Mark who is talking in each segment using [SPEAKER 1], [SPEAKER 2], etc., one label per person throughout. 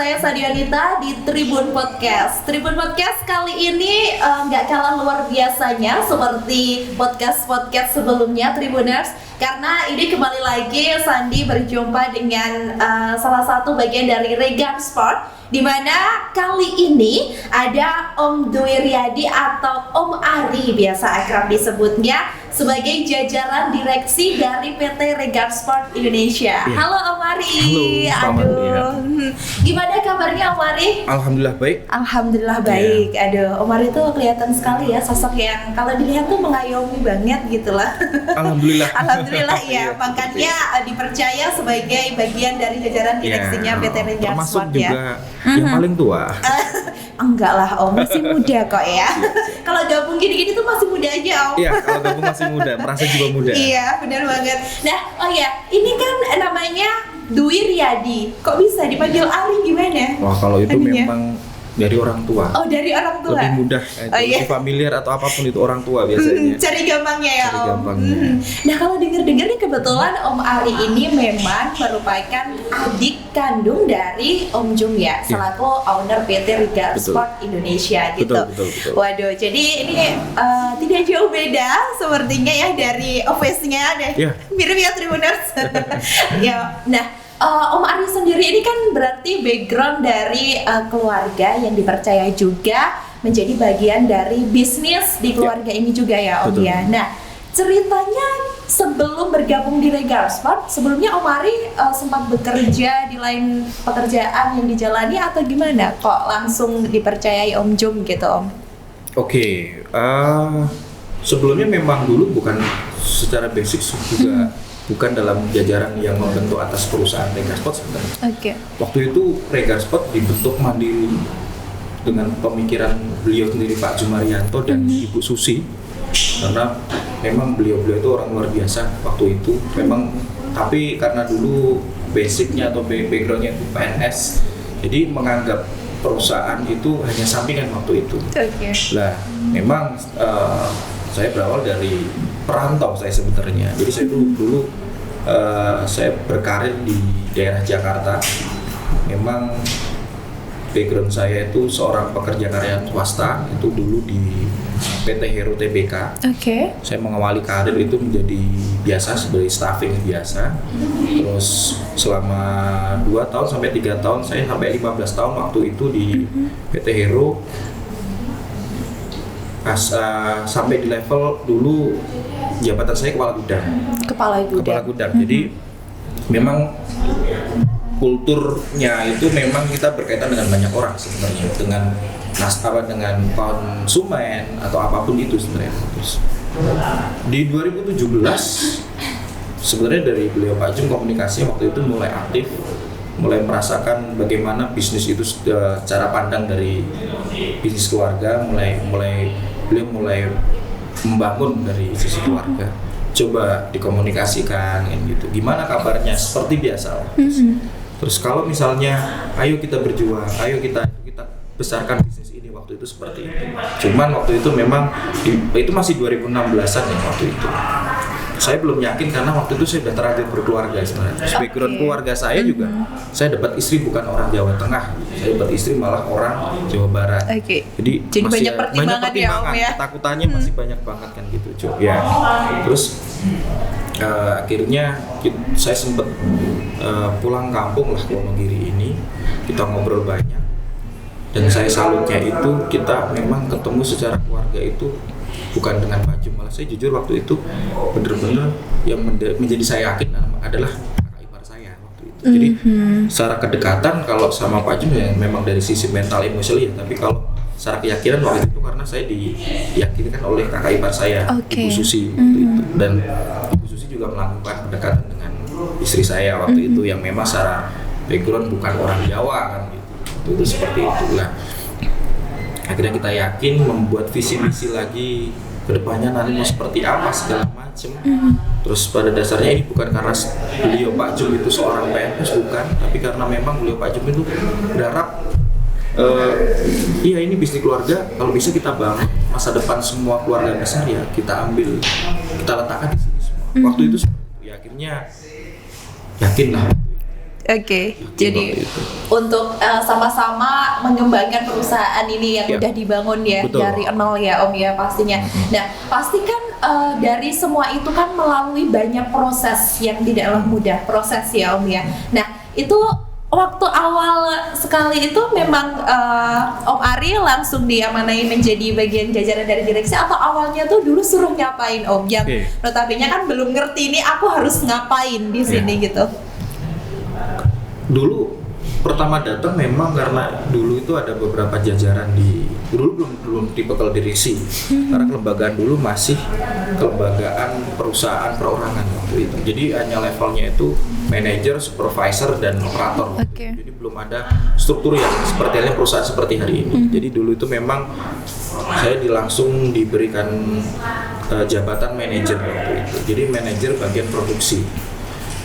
[SPEAKER 1] saya Sadionita di Tribun Podcast. Tribun Podcast kali ini nggak kalah luar biasanya seperti podcast-podcast sebelumnya Tribuners, karena ini kembali lagi Sandi berjumpa dengan salah satu bagian dari Regan Sport, di mana kali ini ada Om Dwi Riyadi atau Om Ari biasa akrab disebutnya sebagai jajaran direksi dari PT Regan Sport Indonesia.
[SPEAKER 2] Yeah.
[SPEAKER 1] Halo Om Ari.
[SPEAKER 2] Halo,
[SPEAKER 1] Aduh. Gimana kabarnya Om Ari?
[SPEAKER 2] Alhamdulillah baik.
[SPEAKER 1] Alhamdulillah baik. Aduh, Om Ari tuh kelihatan sekali ya sosok yang kalau dilihat tuh mengayomi banget gitu lah.
[SPEAKER 2] Alhamdulillah.
[SPEAKER 1] Alhamdulillah ya. Makanya dipercaya sebagai bagian dari jajaran direksinya PT Regan
[SPEAKER 2] termasuk
[SPEAKER 1] Sport
[SPEAKER 2] juga
[SPEAKER 1] ya.
[SPEAKER 2] yang paling tua.
[SPEAKER 1] Enggak lah Om, masih muda kok ya. Kalau gabung gini-gini tuh masih muda aja Om.
[SPEAKER 2] Iya, kalau gabung masih muda, merasa juga muda.
[SPEAKER 1] Iya, benar banget. Nah, oh ya, ini kan namanya Dwi Riyadi. Kok bisa dipanggil Ari gimana?
[SPEAKER 2] Wah, kalau itu
[SPEAKER 1] Anunya?
[SPEAKER 2] memang dari orang tua.
[SPEAKER 1] Oh, dari orang tua.
[SPEAKER 2] Lebih mudah,
[SPEAKER 1] iya.
[SPEAKER 2] familiar atau apapun itu orang tua biasanya.
[SPEAKER 1] Cari gampangnya ya
[SPEAKER 2] Cari
[SPEAKER 1] Om.
[SPEAKER 2] gampangnya.
[SPEAKER 1] Nah, kalau dengar-dengar nih kebetulan Om Ari ini memang merupakan adik kandung dari Om Jung ya, selaku owner PT Regan
[SPEAKER 2] Betul.
[SPEAKER 1] Sport Indonesia gitu.
[SPEAKER 2] Betul.
[SPEAKER 1] Waduh, jadi ini tidak jauh beda sepertinya ya dari office-nya deh.
[SPEAKER 2] Iya.
[SPEAKER 1] Mirip ya Tribuners. Ya, nah. Om Ari sendiri ini kan berarti background dari keluarga yang dipercaya juga menjadi bagian dari bisnis di keluarga ini juga ya Om
[SPEAKER 2] Betul.
[SPEAKER 1] ya. Nah, ceritanya sebelum bergabung di Regan Sport, sebelumnya Om Ari sempat bekerja di lain pekerjaan yang dijalani atau gimana? Kok langsung dipercayai Om Jung gitu Om?
[SPEAKER 2] Oke, sebelumnya memang dulu bukan secara basic juga bukan dalam jajaran yang membentuk atas perusahaan Regan Sport sebenarnya.
[SPEAKER 1] Oke.
[SPEAKER 2] Waktu itu Regan Sport dibentuk mandiri dengan pemikiran beliau sendiri Pak Jumarianto dan Ibu Susi, karena memang beliau-beliau itu orang luar biasa waktu itu. Memang tapi karena dulu basicnya atau backgroundnya itu PNS, jadi menganggap perusahaan itu hanya sampingan waktu itu.
[SPEAKER 1] Oke.
[SPEAKER 2] Lah, memang saya berawal dari perantau saya sebenarnya. Jadi saya dulu saya berkarir di daerah Jakarta. Memang background saya itu seorang pekerja karyawan swasta, itu dulu di PT Hero Tbk.
[SPEAKER 1] Oke.
[SPEAKER 2] Saya mengawali karir itu menjadi biasa sebagai staffing biasa. Terus selama 2 tahun sampai 3 tahun, saya sampai 15 tahun waktu itu di PT Hero. Sampai di level dulu jabatan saya kepala gudang. Kepala gudang. Jadi memang kulturnya itu memang kita berkaitan dengan banyak orang sebenarnya, dengan nasabah, dengan konsumen atau apapun itu sebenarnya. Terus di 2017 sebenarnya dari beliau Pak Jung komunikasi waktu itu mulai aktif, mulai merasakan bagaimana bisnis itu cara pandang dari bisnis keluarga, beliau mulai membangun dari sisi keluarga. Coba dikomunikasikan gitu. Gimana kabarnya? Seperti biasa lah. Terus kalau misalnya ayo kita berjuang, ayo kita besarkan bisnis ini, waktu itu seperti itu. Cuman waktu itu memang itu masih 2016-an ya waktu itu. Saya belum yakin karena waktu itu saya sudah terlanjur berkeluarga sebenarnya. Terus background keluarga saya juga, saya dapat istri bukan orang Jawa Tengah, saya dapat istri malah orang Jawa Barat.
[SPEAKER 1] Jadi
[SPEAKER 2] masih
[SPEAKER 1] banyak pertimbangan ya Om ya.
[SPEAKER 2] Ketakutannya masih banyak banget kan gitu, Cuk. Ya. Terus akhirnya saya sempat pulang kampung lah ke Wonogiri ini, kita ngobrol banyak. Dan saya salutnya itu kita memang ketemu secara keluarga itu bukan dengan Pak Jum, malah saya jujur waktu itu benar-benar yang menjadi saya yakin adalah kakak ipar saya waktu itu. Jadi secara kedekatan kalau sama Pak Jum ya memang dari sisi mental emosional ya, tapi kalau secara keyakinan waktu itu karena saya diyakinkan oleh kakak ipar saya, Ibu Susi waktu itu, dan Ibu Susi juga melakukan pendekatan dengan istri saya waktu itu yang memang secara background bukan orang Jawa kan gitu. Itu seperti itulah. Akhirnya kita yakin membuat visi misi lagi kedepannya nanti mau seperti apa segala macem. Terus pada dasarnya ini bukan karena beliau Pak Jum itu seorang PNS, bukan, tapi karena memang beliau Pak Jum itu berharap iya ini bisnis keluarga, kalau bisa kita bangun masa depan semua keluarga besar ya kita ambil, kita letakkan di sini semua. Waktu itu ya akhirnya yakin lah.
[SPEAKER 1] Oke,
[SPEAKER 2] Yakin
[SPEAKER 1] jadi
[SPEAKER 2] waktu itu.
[SPEAKER 1] untuk sama-sama mengembangkan perusahaan ini yang
[SPEAKER 2] Ya.
[SPEAKER 1] udah dibangun ya
[SPEAKER 2] Betul.
[SPEAKER 1] dari nol ya Om ya pastinya. Nah pasti kan dari semua itu kan melalui banyak proses yang tidaklah mudah, proses ya Om ya. Nah itu waktu awal sekali itu memang Om Ari langsung diamanai menjadi bagian jajaran dari direksi, atau awalnya tuh dulu suruh ngapain Om? Yang notabene kan belum ngerti ini aku harus ngapain di sini gitu.
[SPEAKER 2] Dulu pertama datang memang karena dulu itu ada beberapa jajaran dulu belum tipikal direksi, karena kelembagaan dulu masih kelembagaan perusahaan perorangan waktu itu. Jadi hanya levelnya itu manajer, supervisor dan operator.
[SPEAKER 1] Oke.
[SPEAKER 2] Jadi belum ada struktur yang seperti halnya perusahaan seperti hari ini. Jadi dulu itu memang saya langsung diberikan jabatan manajer waktu itu. Jadi manajer bagian produksi.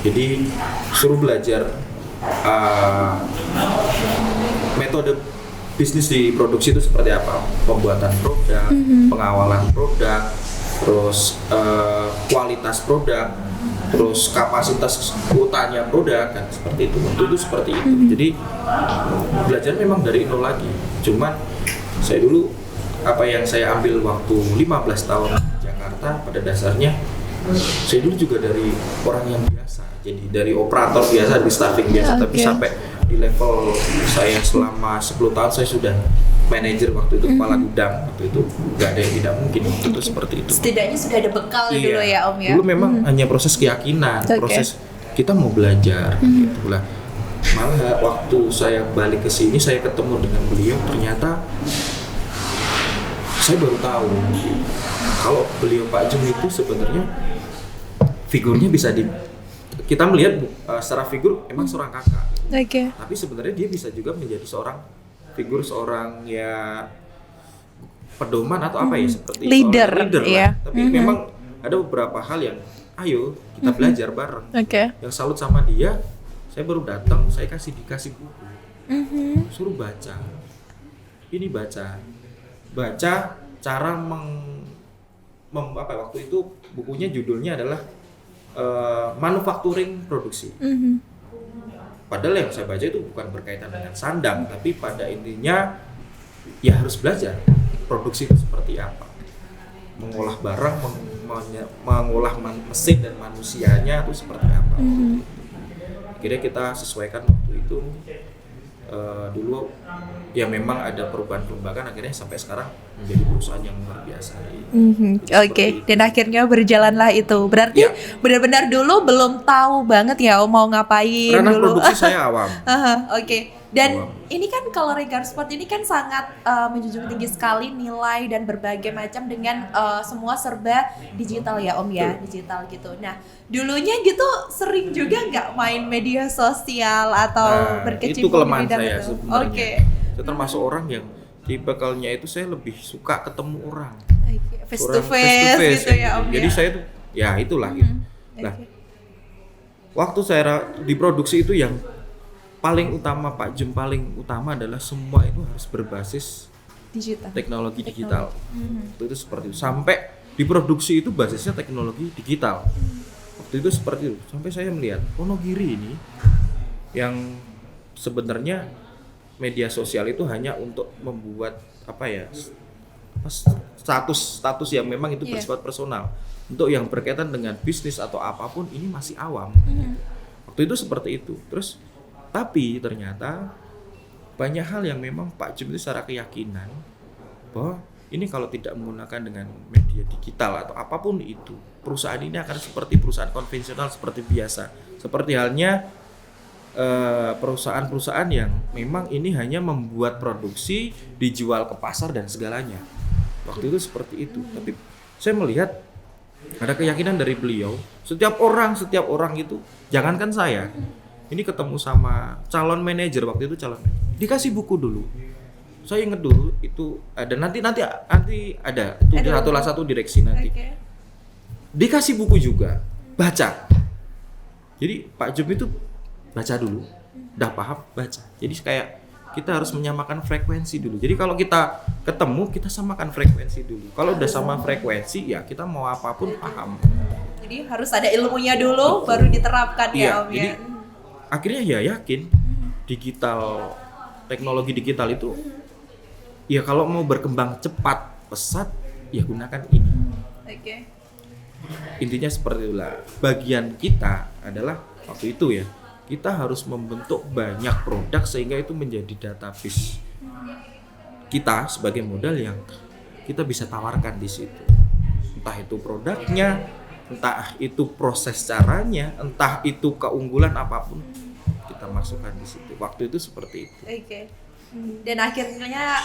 [SPEAKER 2] Jadi suruh belajar metode bisnis di produksi itu seperti apa, pembuatan produk, pengawalan produk, terus kualitas produk, terus kapasitas kuotanya produk, kan seperti itu. Waktu itu seperti itu. Jadi belajar memang dari nol lagi. Cuman saya dulu apa yang saya ambil waktu 15 tahun di Jakarta pada dasarnya saya dulu juga dari orang yang biasa, jadi dari operator biasa, di staffing biasa, tapi sampai di level saya selama 10 tahun saya sudah manajer waktu itu, kepala gudang waktu itu, nggak ada yang tidak mungkin waktu itu seperti itu.
[SPEAKER 1] Setidaknya sudah ada bekal dulu ya Om ya.
[SPEAKER 2] Dulu memang hanya proses keyakinan, proses kita mau belajar gitu lah. Malah waktu saya balik ke sini saya ketemu dengan beliau, ternyata saya baru tahu kalau beliau Pak Jum itu sebenarnya figurnya bisa kita melihat secara figur emang seorang kakak.
[SPEAKER 1] Oke.
[SPEAKER 2] Tapi sebenarnya dia bisa juga menjadi seorang ya pedoman atau apa ya, seperti
[SPEAKER 1] leader
[SPEAKER 2] lah. Tapi memang ada beberapa hal yang ayo kita belajar bareng. Yang salut sama dia, saya baru datang, saya dikasih buku. Suruh baca. Ini baca cara waktu itu bukunya judulnya adalah manufacturing produksi. Padahal yang saya baca itu bukan berkaitan dengan sandang, tapi pada intinya ya harus belajar produksi itu seperti apa, mengolah barang, mengolah mesin dan manusianya itu seperti apa. Akhirnya kita sesuaikan waktu itu. Dulu ya memang ada perubahan kelembagaan, akhirnya sampai sekarang menjadi perusahaan yang luar biasa.
[SPEAKER 1] Oke. Dan akhirnya berjalanlah itu. Berarti benar-benar dulu belum tahu banget ya mau ngapain
[SPEAKER 2] karena
[SPEAKER 1] dulu.
[SPEAKER 2] produksi saya awam.
[SPEAKER 1] Oke. Dan ini kan kalau Regar Sport ini kan sangat menjunjung tinggi sekali nilai dan berbagai macam dengan semua serba digital ya Om ya, digital gitu. Nah dulunya gitu sering juga nggak main media sosial atau berkecimpung
[SPEAKER 2] itu kelemahan
[SPEAKER 1] di bidang
[SPEAKER 2] saya
[SPEAKER 1] itu?
[SPEAKER 2] sebenarnya. Saya termasuk orang yang tipikalnya itu saya lebih suka ketemu orang.
[SPEAKER 1] Face to face gitu ya Om.
[SPEAKER 2] Jadi saya tuh ya itulah gitu. Nah, waktu saya diproduksi itu yang paling utama, Pak Jum paling utama adalah semua itu harus berbasis
[SPEAKER 1] digital,
[SPEAKER 2] teknologi digital. Itu seperti itu. Sampai diproduksi itu basisnya teknologi digital. Waktu itu seperti itu. Sampai saya melihat Wonogiri ini yang sebenarnya media sosial itu hanya untuk membuat status yang memang itu bersifat personal. Untuk yang berkaitan dengan bisnis atau apapun ini masih awam. Waktu itu seperti itu. Terus tapi ternyata banyak hal yang memang Pak Jum itu secara keyakinan bahwa ini kalau tidak menggunakan dengan media digital atau apapun itu, perusahaan ini akan seperti perusahaan konvensional seperti biasa. Seperti halnya perusahaan-perusahaan yang memang ini hanya membuat produksi, dijual ke pasar dan segalanya. Waktu itu seperti itu. Tapi saya melihat ada keyakinan dari beliau, setiap orang itu, jangankan saya, ini ketemu sama calon manajer waktu itu, dikasih buku dulu. Saya ingat dulu itu ada nanti ada itu satu direksi nanti. Dikasih buku juga, baca. Jadi Pak Jum itu baca dulu, udah paham baca. Jadi kayak kita harus menyamakan frekuensi dulu. Jadi kalau kita ketemu, kita samakan frekuensi dulu. Kalau udah sama frekuensi, ya kita mau apapun paham.
[SPEAKER 1] Jadi harus ada ilmunya dulu, baru diterapkan ya Om
[SPEAKER 2] jadi,
[SPEAKER 1] ya.
[SPEAKER 2] akhirnya ya yakin digital, teknologi digital itu ya kalau mau berkembang cepat pesat ya gunakan ini.
[SPEAKER 1] Oke.
[SPEAKER 2] Intinya seperti itulah. Bagian kita adalah waktu itu ya, kita harus membentuk banyak produk sehingga itu menjadi database kita sebagai modal yang kita bisa tawarkan di situ. Entah itu produknya, entah itu proses caranya, entah itu keunggulan apapun kita masukkan di situ. Waktu itu seperti itu.
[SPEAKER 1] Oke. Dan akhirnya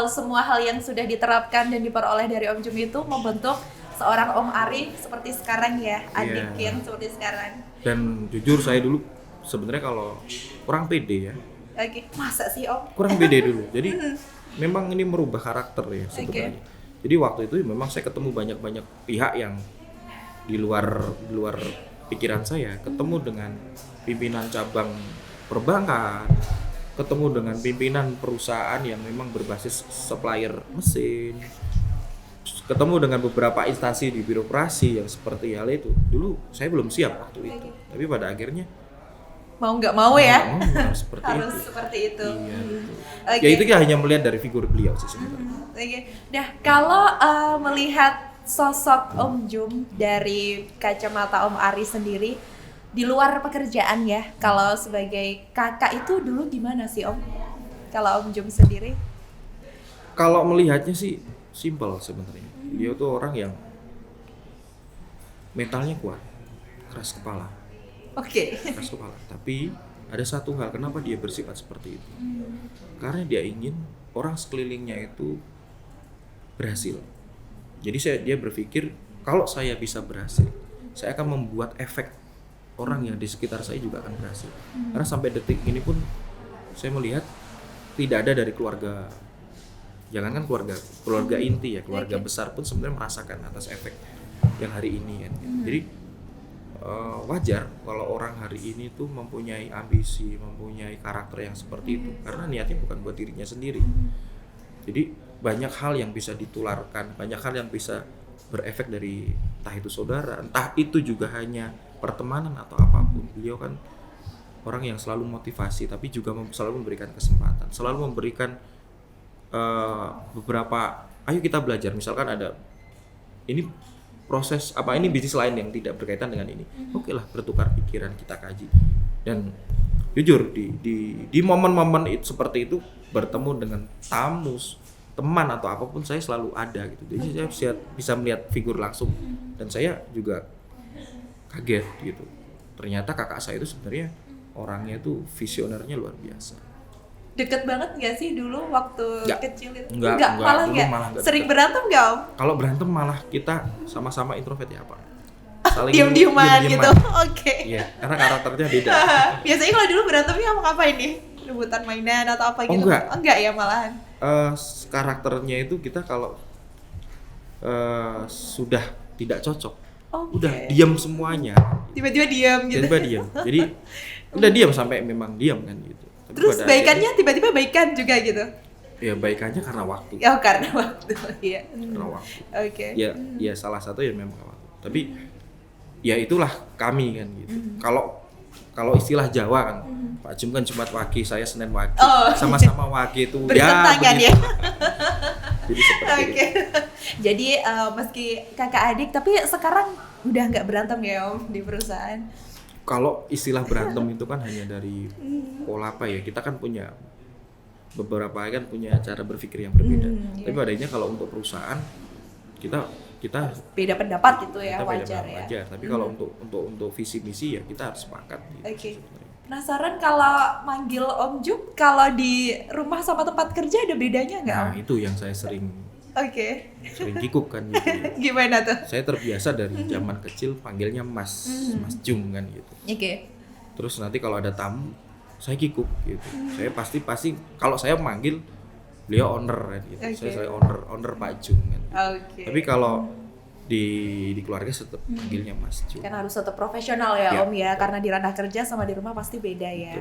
[SPEAKER 1] semua hal yang sudah diterapkan dan diperoleh dari Om Jum itu membentuk seorang Om Ari seperti sekarang ya, adik yang seperti sekarang.
[SPEAKER 2] Dan jujur saya dulu sebenarnya kalau kurang pede ya.
[SPEAKER 1] Oke, masa sih Om?
[SPEAKER 2] Kurang pede dulu. Jadi memang ini merubah karakter ya sebenarnya. Jadi waktu itu memang saya ketemu banyak pihak yang di luar pikiran saya, ketemu dengan pimpinan cabang perbankan, ketemu dengan pimpinan perusahaan yang memang berbasis supplier mesin, ketemu dengan beberapa instansi di birokrasi yang seperti hal itu. Dulu saya belum siap waktu itu, tapi pada akhirnya
[SPEAKER 1] mau nggak mau ya
[SPEAKER 2] harus seperti
[SPEAKER 1] harus
[SPEAKER 2] itu.
[SPEAKER 1] Seperti itu.
[SPEAKER 2] Iya,
[SPEAKER 1] Okay.
[SPEAKER 2] ya itu kita hanya melihat dari figur beliau sih sebenarnya.
[SPEAKER 1] Oke. Nah, kalau melihat sosok Om Jum dari kacamata Om Ari sendiri di luar pekerjaan ya, kalau sebagai kakak itu dulu gimana sih Om? Kalau Om Jum sendiri?
[SPEAKER 2] Kalau melihatnya sih simpel sebenarnya. Dia tuh orang yang mentalnya kuat, keras kepala.
[SPEAKER 1] Oke.
[SPEAKER 2] Keras kepala. Tapi ada satu hal kenapa dia bersifat seperti itu. Karena dia ingin orang sekelilingnya itu berhasil. Jadi dia berpikir kalau saya bisa berhasil, saya akan membuat efek orang yang di sekitar saya juga akan berhasil. Karena sampai detik ini pun saya melihat tidak ada dari keluarga, jangankan keluarga inti ya, keluarga besar pun sebenarnya merasakan atas efek yang hari ini kan. Jadi wajar kalau orang hari ini tuh mempunyai ambisi, mempunyai karakter yang seperti itu karena niatnya bukan buat dirinya sendiri. Jadi banyak hal yang bisa ditularkan, banyak hal yang bisa berefek dari entah itu saudara, entah itu juga hanya pertemanan atau apapun. Beliau kan orang yang selalu motivasi tapi juga selalu memberikan kesempatan, selalu memberikan beberapa ayo kita belajar, misalkan ada ini proses ini bisnis lain yang tidak berkaitan dengan ini. Oke lah, bertukar pikiran, kita kaji. Dan jujur di momen-momen itu seperti itu bertemu dengan tamu, teman atau apapun saya selalu ada gitu. Jadi saya bisa melihat figur langsung dan saya juga kaget gitu. Ternyata kakak saya itu sebenarnya orangnya itu visionernya luar biasa.
[SPEAKER 1] Deket banget nggak sih dulu waktu kecil itu?
[SPEAKER 2] Enggak,
[SPEAKER 1] malah
[SPEAKER 2] nggak.
[SPEAKER 1] Sering berantem nggak Om?
[SPEAKER 2] Kalau berantem malah kita sama-sama introvert ya Pak. Saling
[SPEAKER 1] Diam-diaman gitu. Oke.
[SPEAKER 2] Iya, karena karakternya beda.
[SPEAKER 1] Biasanya kalau dulu berantemnya ngapain nih? Rebutan mainan atau apa gitu? Enggak ya malahan.
[SPEAKER 2] Karakternya itu kita kalau sudah tidak cocok, udah diam semuanya.
[SPEAKER 1] Tiba-tiba diam gitu.
[SPEAKER 2] Tiba-tiba diam. Jadi udah diam sampai memang diam kan gitu. Tapi
[SPEAKER 1] terus baikannya tiba-tiba baikan juga gitu?
[SPEAKER 2] Ya baikannya karena waktu.
[SPEAKER 1] Oh karena waktu, iya.
[SPEAKER 2] Karena waktu.
[SPEAKER 1] Oke.
[SPEAKER 2] Ya salah satu ya memang waktu. Tapi ya itulah kami kan gitu. Kalau istilah Jawa kan, Pak Jum kan Jumat Wage, saya Senin Wage. Sama-sama Wage itu
[SPEAKER 1] bertentangan ya.
[SPEAKER 2] Jadi seperti itu.
[SPEAKER 1] Jadi meski kakak adik tapi sekarang udah nggak berantem ya Om di perusahaan?
[SPEAKER 2] Kalau istilah berantem itu kan hanya dari pola apa ya, kita kan punya beberapa kan punya cara berpikir yang berbeda. Tapi adanya kalau untuk perusahaan kita
[SPEAKER 1] beda pendapat gitu ya, wajar ya.
[SPEAKER 2] Wajar. Tapi kalau untuk visi misi ya kita harus sepakat. Gitu.
[SPEAKER 1] Oke. Penasaran kalau manggil Om Jum kalau di rumah sama tempat kerja ada bedanya nggak Om?
[SPEAKER 2] Nah itu yang saya sering kikuk kan gitu.
[SPEAKER 1] Gimana tuh?
[SPEAKER 2] Saya terbiasa dari zaman kecil panggilnya Mas Jum kan gitu.
[SPEAKER 1] Oke.
[SPEAKER 2] Terus nanti kalau ada tamu saya kikuk gitu. Saya pasti kalau saya manggil beliau owner kan gitu. Saya owner Pak Jum kan. Gitu. Tapi kalau di keluarga tetap panggilnya Mas Jum.
[SPEAKER 1] Kan harus tetap profesional ya Om ya, karena di ranah kerja sama di rumah pasti beda ya.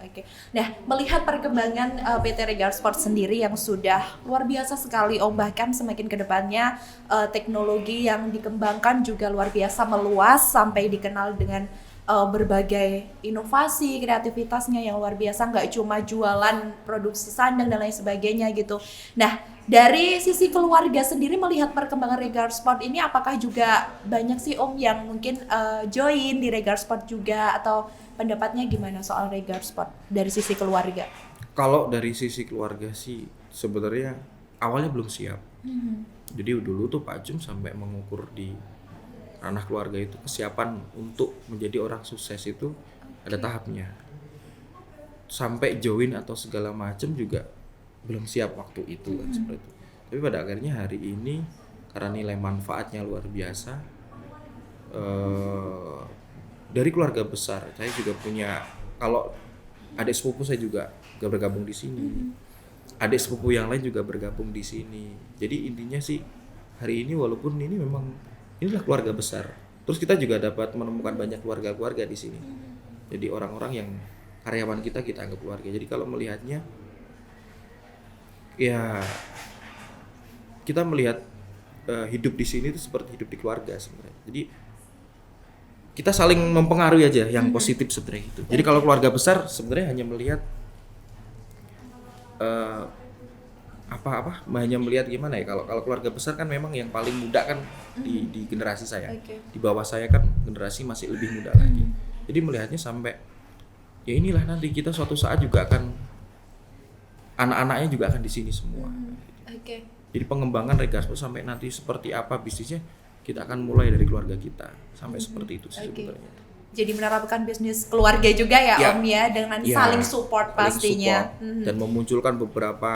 [SPEAKER 1] Oke. Nah, melihat perkembangan PT Regal Sport sendiri yang sudah luar biasa sekali Om, bahkan semakin ke depannya teknologi yang dikembangkan juga luar biasa meluas sampai dikenal dengan berbagai inovasi, kreativitasnya yang luar biasa, nggak cuma jualan produksi sandang dan lain sebagainya gitu. Nah, dari sisi keluarga sendiri melihat perkembangan Regar Sport ini, apakah juga banyak sih Om yang mungkin join di Regar Sport juga, atau pendapatnya gimana soal Regar Sport dari sisi keluarga?
[SPEAKER 2] Kalau dari sisi keluarga sih sebenarnya awalnya belum siap. Jadi dulu tuh Pak Jum sampai mengukur di ranah keluarga itu kesiapan untuk menjadi orang sukses itu ada tahapnya. Sampai join atau segala macam juga belum siap waktu itu kan seperti itu. Tapi pada akhirnya hari ini karena nilai manfaatnya luar biasa, dari keluarga besar saya juga punya, kalau adik sepupu saya juga bergabung di sini, adik sepupu yang lain juga bergabung di sini. Jadi intinya sih hari ini walaupun ini memang inilah keluarga besar, terus kita juga dapat menemukan banyak keluarga-keluarga di sini. Jadi orang-orang yang karyawan kita anggap keluarga. Jadi kalau melihatnya ya kita melihat hidup di sini itu seperti hidup di keluarga sebenarnya. Jadi kita saling mempengaruhi aja yang positif sebenarnya itu. Jadi kalau keluarga besar sebenarnya hanya melihat hanya melihat gimana ya, kalau keluarga besar kan memang yang paling muda kan di generasi saya. Di bawah saya kan generasi masih lebih muda lagi. Jadi melihatnya sampai ya inilah nanti kita suatu saat juga akan, anak-anaknya juga akan di sini semua. Jadi pengembangan Regar Sport sampai nanti seperti apa bisnisnya, kita akan mulai dari keluarga kita sampai seperti itu sih sebenarnya.
[SPEAKER 1] Jadi menerapkan bisnis keluarga juga ya Om ya, dengan saling support pastinya.
[SPEAKER 2] Dan memunculkan beberapa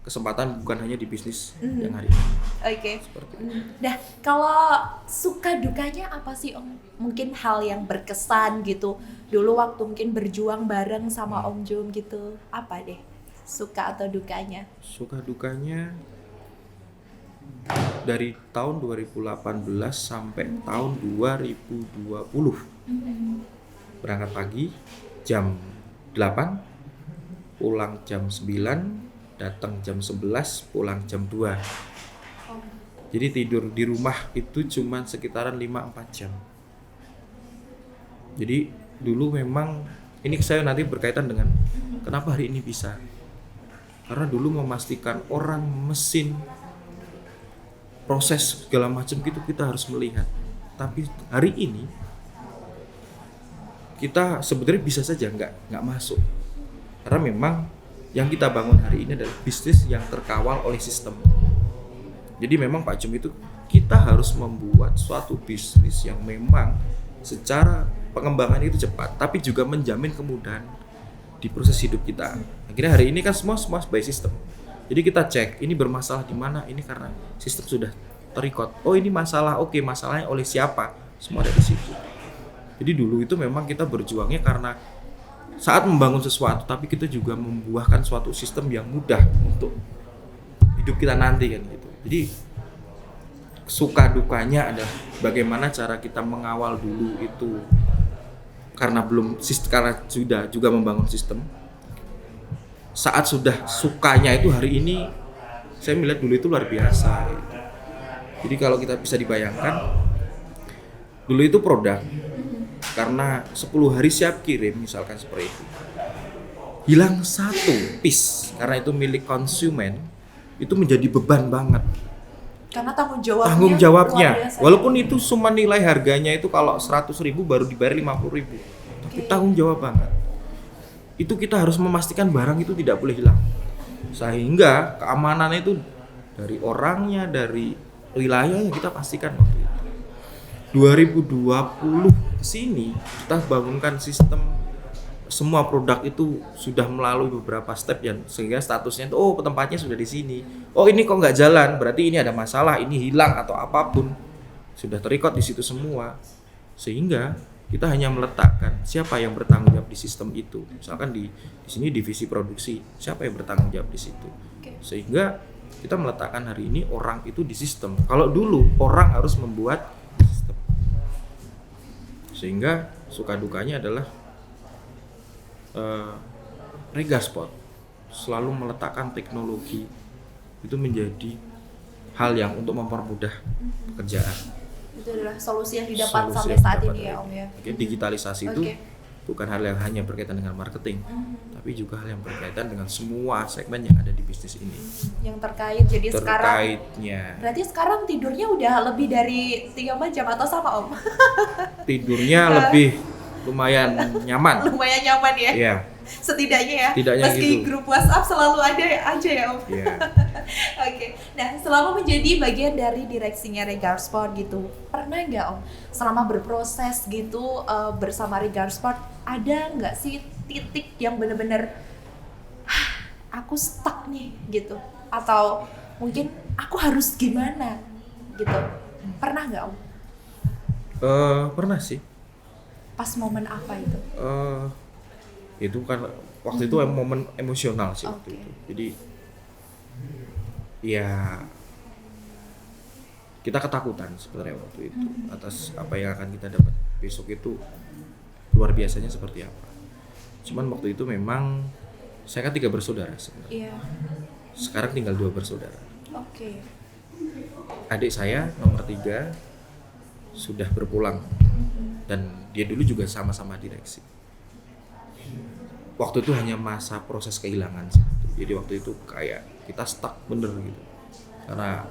[SPEAKER 2] kesempatan bukan hanya di bisnis yang hari ini. Seperti itu.
[SPEAKER 1] Nah, kalau suka dukanya apa sih Om? Mungkin hal yang berkesan gitu. Dulu waktu mungkin berjuang bareng sama Om Jum gitu. Apa deh suka atau dukanya?
[SPEAKER 2] Suka dukanya dari tahun 2018 sampai tahun 2020. Berangkat pagi jam 8, pulang jam 9, datang jam 11, pulang jam 2. Jadi tidur di rumah itu cuma sekitaran 5-4 jam. Jadi dulu memang, ini saya nanti berkaitan dengan kenapa hari ini bisa. Karena dulu memastikan orang, mesin, proses segala macam gitu kita harus melihat. Tapi hari ini kita sebenarnya bisa saja nggak masuk. Karena memang yang kita bangun hari ini adalah bisnis yang terkawal oleh sistem. Jadi memang Pak Jum itu kita harus membuat suatu bisnis yang memang secara pengembangan itu cepat, tapi juga menjamin kemudahan di proses hidup kita. Akhirnya hari ini kan semua by sistem. Jadi kita cek ini bermasalah di mana, ini karena sistem sudah terrecord. Oh ini masalah, oke masalahnya oleh siapa? Semua ada di situ. Jadi dulu itu memang kita berjuangnya karena saat membangun sesuatu, tapi kita juga membuahkan suatu sistem yang mudah untuk hidup kita nanti kan gitu. Jadi suka dukanya adalah bagaimana cara kita mengawal dulu itu, karena sudah juga membangun sistem. Saat sudah sukanya itu hari ini saya melihat dulu itu luar biasa gitu. Jadi kalau kita bisa dibayangkan dulu itu produk karena 10 hari siap kirim misalkan seperti itu, hilang satu piece karena itu milik konsumen, itu menjadi beban banget
[SPEAKER 1] karena tanggung jawabnya
[SPEAKER 2] walaupun itu cuma nilai harganya itu kalau 100.000 baru dibayar 50.000, tapi tanggung jawab banget. Itu kita harus memastikan barang itu tidak boleh hilang, sehingga keamanan itu dari orangnya, dari wilayahnya kita pastikan. Waktu itu 2020 kesini kita bangunkan sistem, semua produk itu sudah melalui beberapa step yang sehingga statusnya itu tempatnya sudah di sini. Oh ini kok nggak jalan, berarti ini ada masalah, ini hilang atau apapun sudah terrecord di situ semua. Sehingga kita hanya meletakkan siapa yang bertanggung jawab di sistem itu. Misalkan di sini divisi produksi, siapa yang bertanggung jawab di situ. Sehingga kita meletakkan hari ini orang itu di sistem. Kalau dulu orang harus membuat sistem. Sehingga suka dukanya adalah Regar Sport selalu meletakkan teknologi itu menjadi hal yang untuk mempermudah pekerjaan.
[SPEAKER 1] Itu adalah solusi yang didapat
[SPEAKER 2] Solusi
[SPEAKER 1] sampai
[SPEAKER 2] yang
[SPEAKER 1] saat
[SPEAKER 2] didapat
[SPEAKER 1] ini ya
[SPEAKER 2] hari
[SPEAKER 1] Om ya.
[SPEAKER 2] Oke, digitalisasi itu
[SPEAKER 1] Oke.
[SPEAKER 2] bukan hal yang hanya berkaitan dengan marketing, tapi juga hal yang berkaitan dengan semua segmen yang ada di bisnis ini.
[SPEAKER 1] Yang terkait, jadi sekarang
[SPEAKER 2] Terkaitnya
[SPEAKER 1] berarti sekarang tidurnya udah lebih dari 3 jam atau sama Om?
[SPEAKER 2] tidurnya lebih lumayan nyaman.
[SPEAKER 1] Lumayan nyaman ya?
[SPEAKER 2] Iya,
[SPEAKER 1] Setidaknya ya,
[SPEAKER 2] Setidaknya
[SPEAKER 1] meski
[SPEAKER 2] gitu.
[SPEAKER 1] grup WhatsApp selalu ada aja ya Om.
[SPEAKER 2] iya.
[SPEAKER 1] Oke, nah selama menjadi bagian dari direksinya Regar Sport gitu, pernah nggak Om selama berproses gitu bersama Regar Sport, ada nggak sih titik yang bener-bener aku stuck nih gitu, atau mungkin aku harus gimana gitu, pernah nggak Om?
[SPEAKER 2] Pernah sih.
[SPEAKER 1] Pas momen apa itu?
[SPEAKER 2] Itu kan waktu itu momen emosional sih waktu
[SPEAKER 1] Oke.
[SPEAKER 2] itu. Jadi ya kita ketakutan sebenarnya waktu itu atas apa yang akan kita dapat besok itu luar biasanya seperti apa. Cuman waktu itu memang saya kan 3 bersaudara sebenarnya.
[SPEAKER 1] Iya.
[SPEAKER 2] Sekarang tinggal 2 bersaudara.
[SPEAKER 1] Oke.
[SPEAKER 2] Adik saya nomor 3 sudah berpulang dan dia dulu juga sama-sama direksi. Waktu itu hanya masa proses kehilangan sih. Jadi waktu itu kayak kita stuck bener gitu. Karena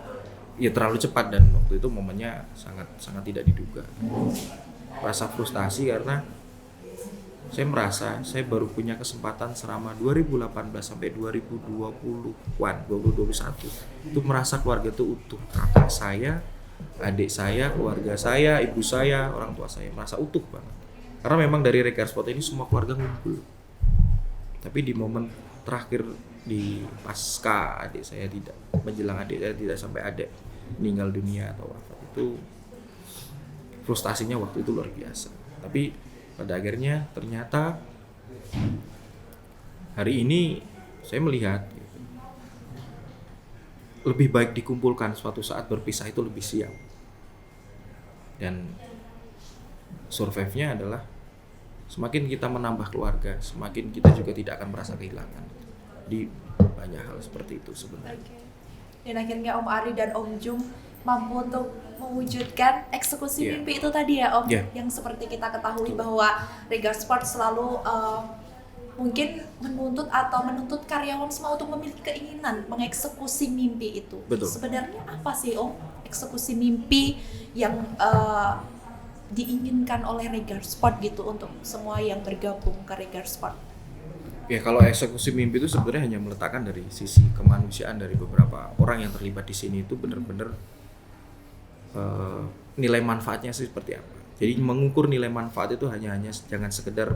[SPEAKER 2] ya terlalu cepat dan waktu itu momennya sangat tidak diduga. Rasa frustasi karena saya merasa saya baru punya kesempatan selama 2018 sampai 2020-an, 2021 itu merasa keluarga itu utuh. Kakak saya, adik saya, keluarga saya, ibu saya, orang tua saya merasa utuh banget. Karena memang dari Regar Sport ini semua keluarga ngumpul. Tapi di momen terakhir di pasca adik saya tidak, menjelang adik saya tidak sampai adik meninggal dunia atau wafat, itu frustasinya waktu itu luar biasa. Tapi pada akhirnya ternyata hari ini saya melihat gitu, lebih baik dikumpulkan suatu saat, berpisah itu lebih siap. Dan survive-nya adalah semakin kita menambah keluarga, semakin kita juga tidak akan merasa kehilangan. Di banyak hal seperti itu sebenarnya.
[SPEAKER 1] Oke. Dan akhirnya Om Ari dan Om Jung mampu untuk mewujudkan eksekusi
[SPEAKER 2] Iya.
[SPEAKER 1] mimpi itu tadi ya Om,
[SPEAKER 2] Iya.
[SPEAKER 1] yang seperti kita ketahui
[SPEAKER 2] Betul.
[SPEAKER 1] bahwa Regar Sport selalu mungkin menuntut karyawan semua untuk memiliki keinginan mengeksekusi mimpi itu.
[SPEAKER 2] Betul.
[SPEAKER 1] Sebenarnya apa sih Om eksekusi mimpi yang diinginkan oleh Regar Sport gitu untuk semua yang bergabung ke Regar Sport?
[SPEAKER 2] Ya kalau eksekusi mimpi itu sebenarnya hanya meletakkan dari sisi kemanusiaan dari beberapa orang yang terlibat di sini itu benar-benar nilai manfaatnya sih seperti apa. Jadi mengukur nilai manfaat itu hanya jangan sekedar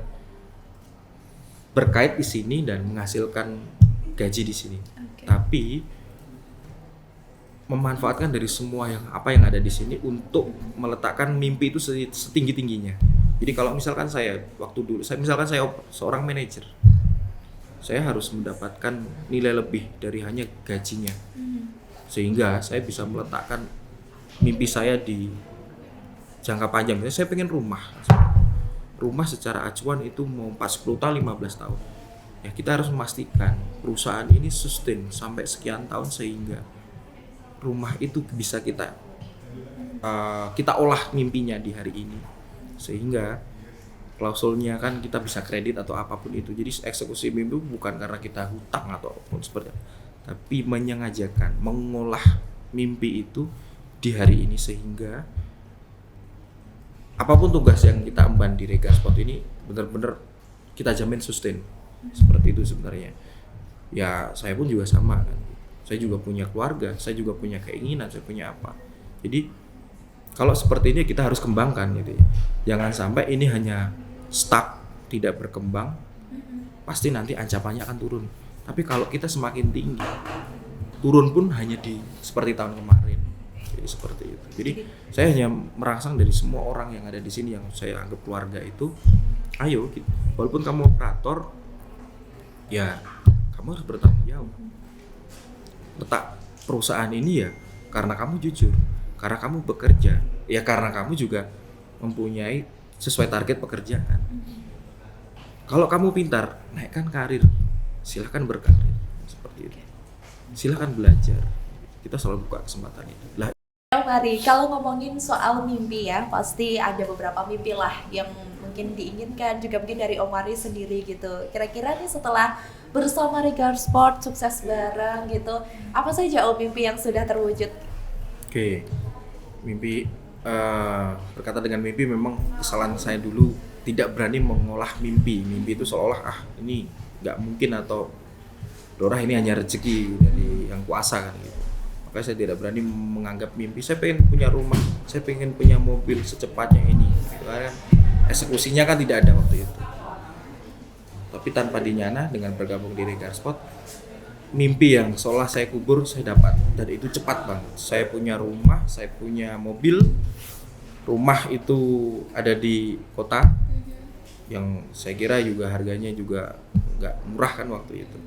[SPEAKER 2] berkait di sini dan menghasilkan gaji di sini,
[SPEAKER 1] Oke.
[SPEAKER 2] tapi memanfaatkan dari semua apa yang ada di sini untuk meletakkan mimpi itu setinggi-tingginya. Jadi kalau misalkan saya misalkan saya seorang manajer, saya harus mendapatkan nilai lebih dari hanya gajinya, sehingga saya bisa meletakkan mimpi saya di jangka panjang. Misalnya saya pengen rumah secara acuan itu mau 10 tahun 15 tahun. Ya kita harus memastikan perusahaan ini sustain sampai sekian tahun sehingga rumah itu bisa kita olah mimpinya di hari ini, sehingga klausulnya kan kita bisa kredit atau apapun itu. Jadi eksekusi mimpi bukan karena kita hutang atau apapun seperti itu, tapi menyengajakan mengolah mimpi itu di hari ini sehingga apapun tugas yang kita emban di Regar Sport ini benar-benar kita jamin sustain. Seperti itu sebenarnya. Ya saya pun juga sama kan. Saya juga punya keluarga, saya juga punya keinginan, saya punya apa. Jadi kalau seperti ini kita harus kembangkan gitu ya. Jangan sampai ini hanya stuck, tidak berkembang, pasti nanti ancamannya akan turun. Tapi kalau kita semakin tinggi, turun pun hanya seperti tahun kemarin. Jadi seperti itu. Jadi saya hanya merangsang dari semua orang yang ada di sini yang saya anggap keluarga itu, ayo, walaupun kamu operator, ya kamu harus bertanggung jawab. Letak perusahaan ini ya karena kamu jujur, karena kamu bekerja, ya karena kamu juga mempunyai sesuai target pekerjaan. Kalau kamu pintar, naikkan karir, silahkan berkarir seperti itu. Silahkan belajar. Kita selalu buka kesempatan itu. Lah,
[SPEAKER 1] Om Ari, kalau ngomongin soal mimpi ya, pasti ada beberapa mimpi lah yang mungkin diinginkan juga mungkin dari Om Ari sendiri gitu. Kira-kira nih setelah bersama Regar Sport sukses bareng gitu, apa saja Om mimpi yang sudah terwujud?
[SPEAKER 2] Oke, mimpi berkata dengan mimpi memang kesalahan saya dulu tidak berani mengolah mimpi. Mimpi itu seolah-olah ini nggak mungkin atau Dora ini hanya rezeki dari yang kuasa kan gitu. Makanya saya tidak berani menganggap mimpi. Saya pengen punya rumah, saya pengen punya mobil secepatnya ini. Gitu kan. Eksekusinya kan tidak ada waktu itu. Tapi tanpa dinyana dengan bergabung di Regar Sport, mimpi yang seolah saya kubur saya dapat, dan itu cepat banget. Saya punya rumah, saya punya mobil. Rumah itu ada di kota yang saya kira juga harganya juga nggak murah kan waktu itu.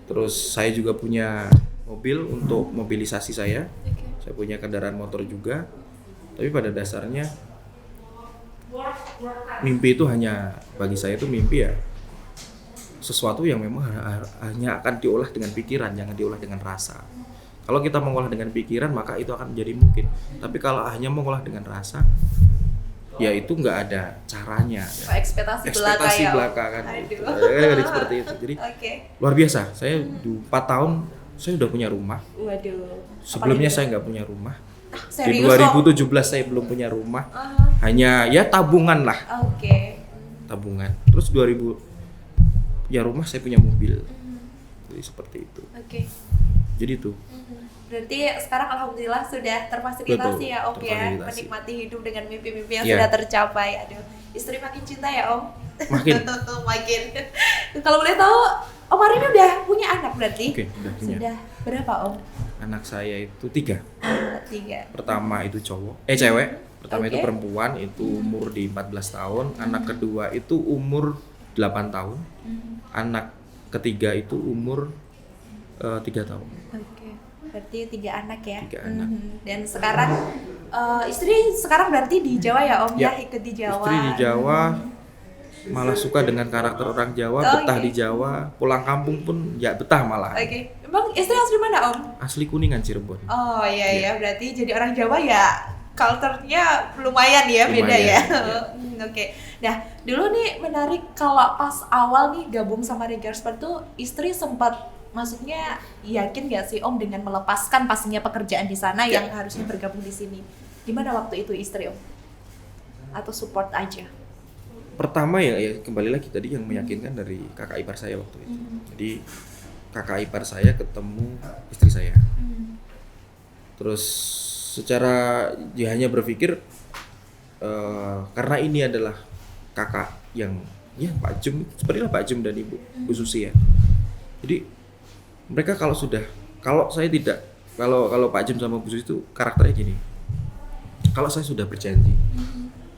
[SPEAKER 2] Terus saya juga punya mobil untuk mobilisasi saya. Saya punya kendaraan motor juga. Tapi pada dasarnya mimpi itu hanya, bagi saya itu mimpi ya sesuatu yang memang hanya akan diolah dengan pikiran, jangan diolah dengan rasa. Kalau kita mengolah dengan pikiran maka itu akan menjadi mungkin. Tapi kalau hanya mengolah dengan rasa, ya itu nggak ada caranya.
[SPEAKER 1] Ekspektasi
[SPEAKER 2] belaka kan. Gitu. Seperti itu. Jadi luar biasa. Saya 4 tahun saya udah punya rumah.
[SPEAKER 1] Waduh.
[SPEAKER 2] Sebelumnya saya nggak punya rumah. Di
[SPEAKER 1] Serius,
[SPEAKER 2] 2017 saya belum punya rumah. Hanya ya tabungan lah. Tabungan. Terus 2000 ya rumah, saya punya mobil. Jadi seperti itu. Jadi itu.
[SPEAKER 1] Berarti sekarang alhamdulillah sudah terfasilitasi ya Om ya, menikmati hidup dengan mimpi-mimpi yang sudah tercapai. Aduh, istri makin cinta ya Om?
[SPEAKER 2] Makin.
[SPEAKER 1] Makin. Kalau boleh tahu, Om Ari ini udah punya anak berarti?
[SPEAKER 2] Oke, udah punya.
[SPEAKER 1] Sudah berapa Om?
[SPEAKER 2] Anak saya itu 3.
[SPEAKER 1] 3.
[SPEAKER 2] Pertama itu cewek. Pertama itu perempuan, itu umur di 14 tahun. Anak kedua itu umur 8 tahun. Anak ketiga itu umur 3 tahun.
[SPEAKER 1] Berarti 3 anak ya?
[SPEAKER 2] 3 anak.
[SPEAKER 1] Dan sekarang istri sekarang berarti di Jawa ya Om ya? Ikut di Jawa.
[SPEAKER 2] Istri di Jawa, malah suka dengan karakter orang Jawa, betah di Jawa. Pulang kampung pun ya betah malah.
[SPEAKER 1] Emang istri asli mana Om?
[SPEAKER 2] Asli Kuningan, Cirebon.
[SPEAKER 1] Oh iya, berarti jadi orang Jawa ya culture-nya lumayan ya, beda ya. Nah dulu nih menarik kalau pas awal nih gabung sama Regar Sport tuh istri sempat, maksudnya yakin gak sih Om dengan melepaskan pastinya pekerjaan di sana yang harusnya bergabung di sini? Gimana waktu itu istri Om? Atau support aja?
[SPEAKER 2] Pertama ya kembali lagi tadi yang meyakinkan dari kakak ipar saya waktu itu. Jadi kakak ipar saya ketemu istri saya. Terus secara dia hanya berpikir karena ini adalah kakak yang ya Pak Jum, sepertilah Pak Jum dan Ibu Susi ya. Jadi mereka kalau saya tidak, kalau Pak Jum sama Bu Susi itu karakternya gini. Kalau saya sudah berjanji,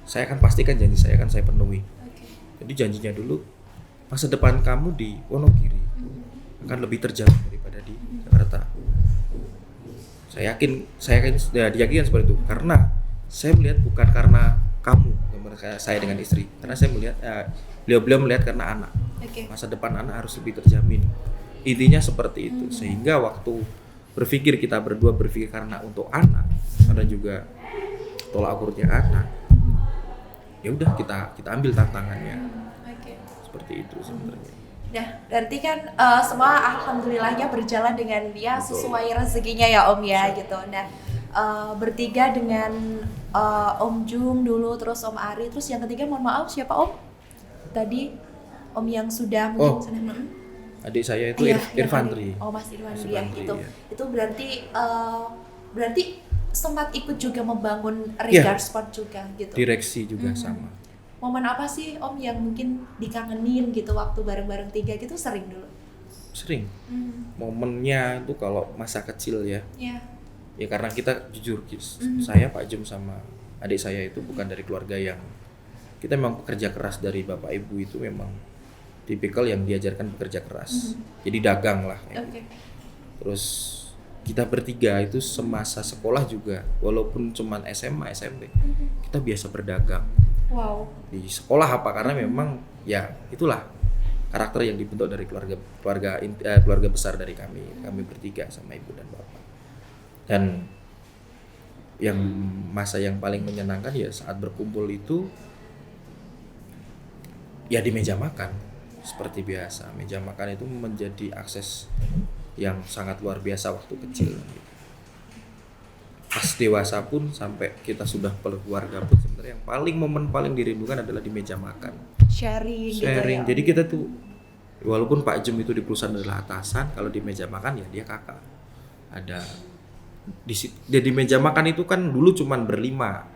[SPEAKER 2] saya akan pastikan janji saya akan saya penuhi. Jadi janjinya dulu, masa depan kamu di Wonogiri akan lebih terjamin daripada di Jakarta. Saya yakin diyakinkan seperti itu karena saya melihat bukan karena kamu, saya dengan istri, karena saya melihat beliau melihat karena anak. Masa depan anak harus lebih terjamin. Intinya seperti itu. Sehingga waktu kita berdua berpikir karena untuk anak, karena juga tolak ukurnya anak, ya udah kita ambil tantangannya. Seperti itu sebenarnya.
[SPEAKER 1] Nah, berarti kan semua alhamdulillahnya berjalan dengan dia sesuai rezekinya ya Om ya gitu. Nah, bertiga dengan Om Jum dulu, terus Om Ari, terus yang ketiga mohon maaf siapa Om? Tadi Om yang sudah mungkin
[SPEAKER 2] adik saya itu Irfantri.
[SPEAKER 1] Oh, Mas Irfantri ya gitu. Ya. Itu berarti sempat ikut juga membangun Regar Sport juga gitu.
[SPEAKER 2] Direksi juga sama.
[SPEAKER 1] Momen apa sih Om yang mungkin dikangenin gitu waktu bareng-bareng 3 gitu sering dulu?
[SPEAKER 2] Sering. Momennya itu kalau masa kecil ya. Ya karena kita jujur, saya Pak Jum sama adik saya itu bukan dari keluarga yang kita memang pekerja keras. Dari bapak ibu itu memang tipikal yang diajarkan bekerja keras. Jadi dagang lah. Terus kita bertiga itu semasa sekolah juga, walaupun cuman SMA, SMP, kita biasa berdagang. Di sekolah apa karena memang ya itulah karakter yang dibentuk dari keluarga besar dari kami bertiga sama ibu dan bapak. Dan yang masa yang paling menyenangkan ya saat berkumpul itu ya di meja makan seperti biasa. Meja makan itu menjadi akses yang sangat luar biasa waktu kecil. Pas dewasa pun sampai kita sudah berkeluarga pun sebenarnya yang momen paling dirindukan adalah di meja makan.
[SPEAKER 1] Sharing. Gitu ya.
[SPEAKER 2] Jadi kita tuh walaupun Pak Jem itu di perusahaan adalah atasan, kalau di meja makan ya dia kakak. Ada di meja makan itu kan dulu cuman berlima,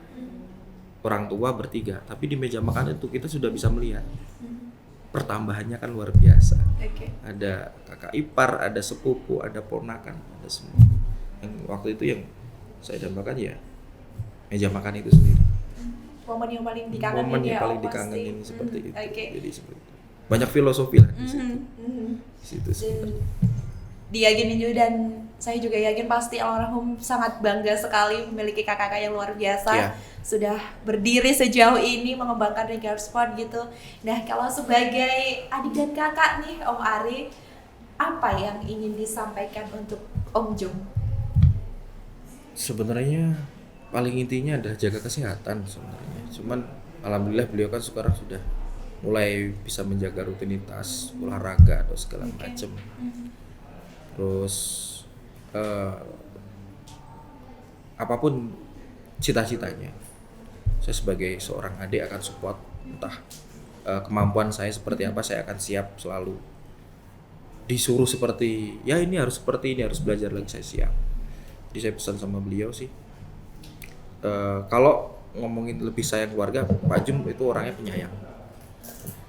[SPEAKER 2] orang tua bertiga, tapi di meja makan itu kita sudah bisa melihat pertambahannya kan luar biasa. Ada kakak ipar, ada sepupu, ada ponakan, ada semua. Yang waktu itu yang saya dambakan ya meja makan itu sendiri.
[SPEAKER 1] Momen yang paling dikangenin
[SPEAKER 2] seperti itu. Jadi seperti itu. Banyak filosofi lah di situ. Di situ
[SPEAKER 1] diyakini juga, dan saya juga yakin pasti almarhum sangat bangga sekali memiliki kakak-kakak yang luar biasa, sudah berdiri sejauh ini mengembangkan Regar Sport gitu. Nah, kalau sebagai adik dan kakak nih Om Ari, apa yang ingin disampaikan untuk Om Jung?
[SPEAKER 2] Sebenarnya paling intinya adalah jaga kesehatan sebenarnya. Cuman alhamdulillah beliau kan sekarang sudah mulai bisa menjaga rutinitas olahraga atau segala macam. Terus apapun cita-citanya, saya sebagai seorang adik akan support. Entah kemampuan saya seperti apa, saya akan siap selalu. Disuruh seperti ya ini harus seperti ini, harus belajar lagi, saya siap. Jadi saya pesan sama beliau sih, kalau ngomongin lebih sayang keluarga, Pak Jum itu orangnya penyayang.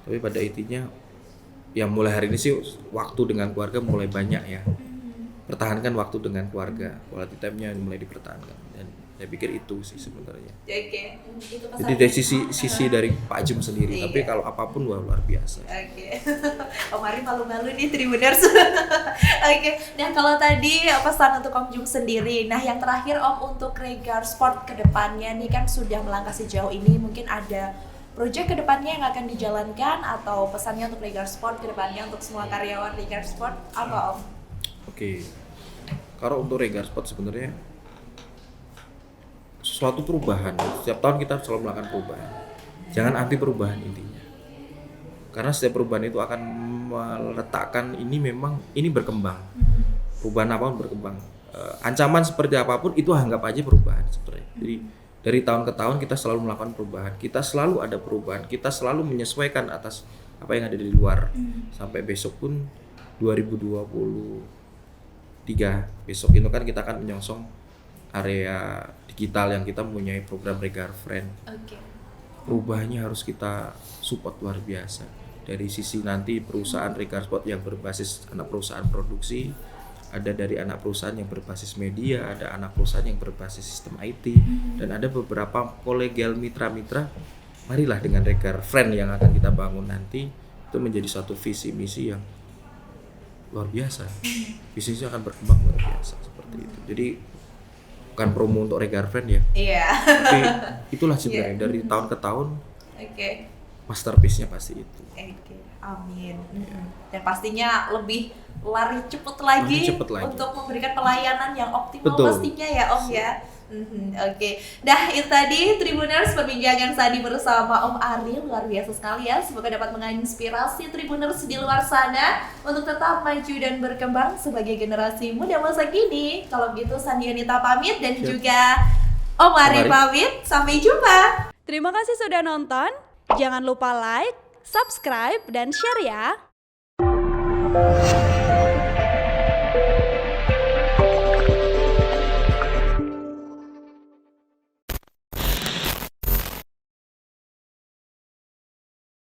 [SPEAKER 2] Tapi pada intinya ya mulai hari ini sih waktu dengan keluarga mulai banyak ya. Pertahankan waktu dengan keluarga, quality time-nya mulai dipertahankan, dan saya pikir itu sih sebenarnya.
[SPEAKER 1] Itu
[SPEAKER 2] jadi dari sisi dari Pak Jum sendiri, tapi kalau apapun luar biasa.
[SPEAKER 1] Om Ari malu-malu nih Tribuners. Nah kalau tadi pesan untuk Om Jum sendiri, nah yang terakhir Om untuk Regar Sport kedepannya nih kan sudah melangkah sejauh ini, mungkin ada proyek kedepannya yang akan dijalankan atau pesannya untuk Regar Sport kedepannya untuk semua karyawan Regar Sport apa Om?
[SPEAKER 2] Kalau untuk Regar Sport sebenarnya suatu perubahan. Setiap tahun kita selalu melakukan perubahan. Jangan anti perubahan intinya. Karena setiap perubahan itu akan meletakkan ini berkembang. Perubahan apapun berkembang. Ancaman seperti apapun itu anggap aja perubahan sebenarnya. Jadi dari tahun ke tahun kita selalu melakukan perubahan. Kita selalu ada perubahan. Kita selalu menyesuaikan atas apa yang ada di luar. Sampai besok pun 2023 besok itu kan kita akan menyongsong area digital yang kita mempunyai program Regar Friend. Perubahannya harus kita support luar biasa. Dari sisi nanti perusahaan Regar Sport yang berbasis anak perusahaan produksi, ada dari anak perusahaan yang berbasis media, ada anak perusahaan yang berbasis sistem IT, dan ada beberapa kolegial mitra-mitra. Marilah dengan Regar Friend yang akan kita bangun nanti itu menjadi satu visi misi yang luar biasa. Bisnisnya akan berkembang luar biasa seperti itu. Jadi bukan promo untuk Regar Friend ya. Tapi itulah sebenarnya dari tahun ke tahun. Masterpiece-nya pasti itu.
[SPEAKER 1] Amin. Dan pastinya lebih lari cepet lagi untuk memberikan pelayanan yang optimal. Betul. Pastinya ya Om ya. Nah itu tadi Tribuners perbincangan tadi bersama Om Ari, luar biasa sekali ya. Semoga dapat menginspirasi Tribuners di luar sana untuk tetap maju dan berkembang sebagai generasi muda masa kini. Kalau gitu Sandianita pamit dan juga Om Ari pamit. Sampai jumpa.
[SPEAKER 3] Terima kasih sudah nonton. Jangan lupa like, subscribe, dan share ya.